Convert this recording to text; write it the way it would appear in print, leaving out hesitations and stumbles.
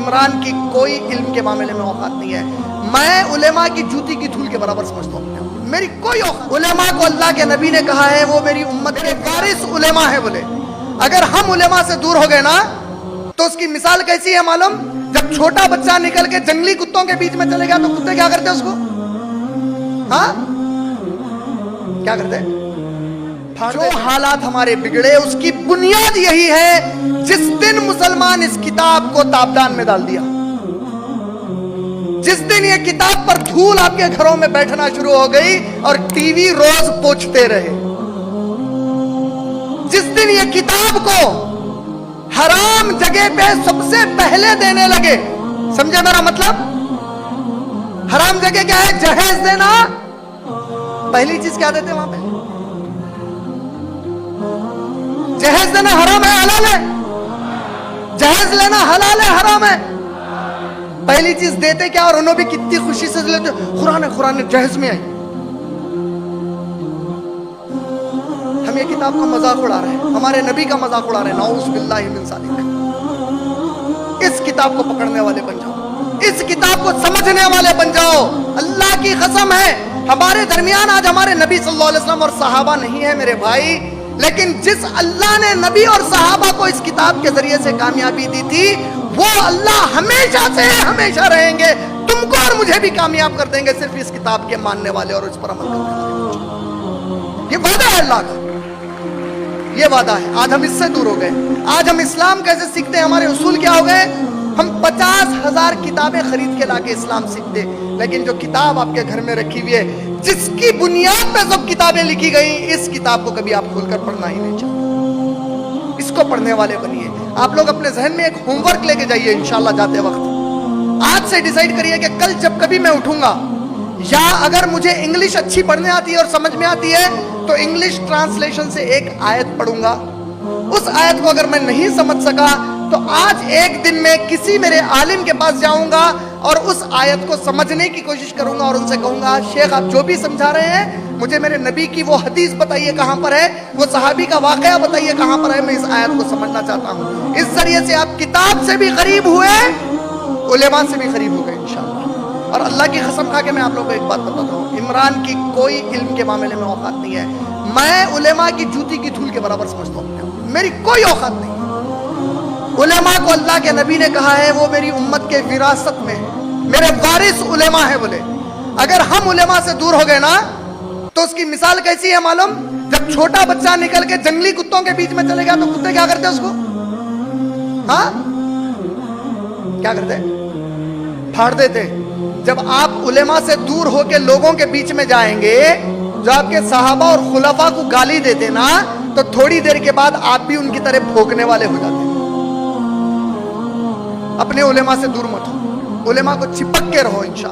عمران کی کوئی علم کے معاملے میں اوقات نہیں ہے. میں علماء کی جوتی کی دھول کے برابر سمجھتا ہوں. میری کوئی اوقات. علماء کو اللہ کے نبی نے کہا ہے وہ میری امت کے وارث علماء ہے بولے. اگر ہم علماء سے دور ہو گئے نا تو اس کی مثال کیسی ہے معلوم؟ جب چھوٹا بچہ نکل کے جنگلی کتوں کے بیچ میں چلے گیا تو کتے کیا کرتے اس کو؟ ہاں کیا کرتے؟ جو حالات ہمارے بگڑے اس کی بنیاد یہی ہے جس دن مسلمان اس کتاب کو تابدان میں ڈال دیا، جس دن یہ کتاب پر دھول آپ کے گھروں میں بیٹھنا شروع ہو گئی اور ٹی وی روز پوچھتے رہے، جس دن یہ کتاب کو حرام جگہ پہ سب سے پہلے دینے لگے. سمجھے میرا مطلب؟ حرام جگہ کیا ہے؟ جہیز دینا. پہلی چیز کیا دیتے وہاں پہ؟ جہیز دینا حرام ہے حلال ہے؟ جہیز لینا حلال ہے حرام ہے؟ پہلی چیز دیتے کیا؟ اور انہوں بھی کتنی خوشی سے لیتے، قرآن جہیز میں آئی. ہم یہ کتاب کا مذاق اڑا رہے ہیں، ہمارے نبی کا مذاق اڑا رہے ہیں. نعوذ باللہ من ذالک. اس کتاب کو پکڑنے والے بن جاؤ، اس کتاب کو سمجھنے والے بن جاؤ. اللہ کی قسم ہے ہمارے درمیان آج ہمارے نبی صلی اللہ علیہ وسلم اور صحابہ نہیں ہے میرے بھائی، لیکن جس اللہ نے نبی اور صحابہ کو اس کتاب کے ذریعے سے کامیابی دی تھی وہ اللہ ہمیشہ سے ہمیشہ رہیں گے. تم کو اور مجھے بھی کامیاب کر دیں گے صرف اس کتاب کے ماننے والے اور اس پر عمل کرنے والے. یہ وعدہ ہے اللہ کا، یہ وعدہ ہے. آج ہم اس سے دور ہو گئے. آج ہم اسلام کیسے سیکھتے ہیں؟ ہمارے اصول کیا ہو گئے؟ ہم 50,000 کتابیں خرید کے لا کے اسلام سیکھتے، لیکن جو کتاب آپ کے گھر میں رکھی ہوئی ہے جس کی بنیاد پہ سب کتابیں لکھی گئی، اس کتاب کو کبھی آپ کھول کر پڑھنا ہی نہیں چاہتے. اس کو پڑھنے والے بنیے. آپ لوگ اپنے ذہن میں ایک ہوم ورک لے کے جائیے انشاءاللہ جاتے وقت. آج سے ڈیسائیڈ کریے کہ کل جب کبھی میں اٹھوں گا، یا اگر مجھے انگلش اچھی پڑھنے آتی ہے اور سمجھ میں آتی ہے تو انگلش ٹرانسلیشن سے ایک آیت پڑھوں گا. اس آیت کو اگر میں نہیں سمجھ سکا تو آج ایک دن میں کسی میرے عالم کے پاس جاؤں گا اور اس آیت کو سمجھنے کی کوشش کروں گا اور ان سے کہوں گا شیخ آپ جو بھی سمجھا رہے ہیں مجھے میرے نبی کی وہ حدیث بتائیے کہاں پر ہے، وہ صحابی کا واقعہ بتائیے کہاں پر ہے، میں اس آیت کو سمجھنا چاہتا ہوں. اس ذریعے سے آپ کتاب سے بھی قریب ہوئے، علماء سے بھی قریب ہو گئے انشاءاللہ. اور اللہ کی قسم کھا کے میں آپ لوگوں کو ایک بات بتاتا ہوں، عمران کی کوئی علم کے معاملے میں اوقات نہیں ہے. میں علماء کی جوتی کی دھول کے برابر سمجھتا ہوں. میری کوئی اوقات نہیں. علماء کو اللہ کے نبی نے کہا ہے وہ میری امت کے وراثت میں میرے وارث علماء ہے بولے. اگر ہم علماء سے دور ہو گئے نا تو اس کی مثال کیسی ہے معلوم؟ جب چھوٹا بچہ نکل کے جنگلی کتوں کے بیچ میں چلے گیا تو کتے کیا کرتے اس کو؟ ہاں کیا کرتے؟ پھاڑ دیتے. جب آپ علماء سے دور ہو کے لوگوں کے بیچ میں جائیں گے جو آپ کے صحابہ اور خلفاء کو گالی دیتے نا تو تھوڑی دیر کے بعد آپ بھی ان کی طرح بھونکنے والے ہو جاتے ہیں. اپنے علماء سے دور مت ہو، علماء کو چپک کے رہو انشاءاللہ.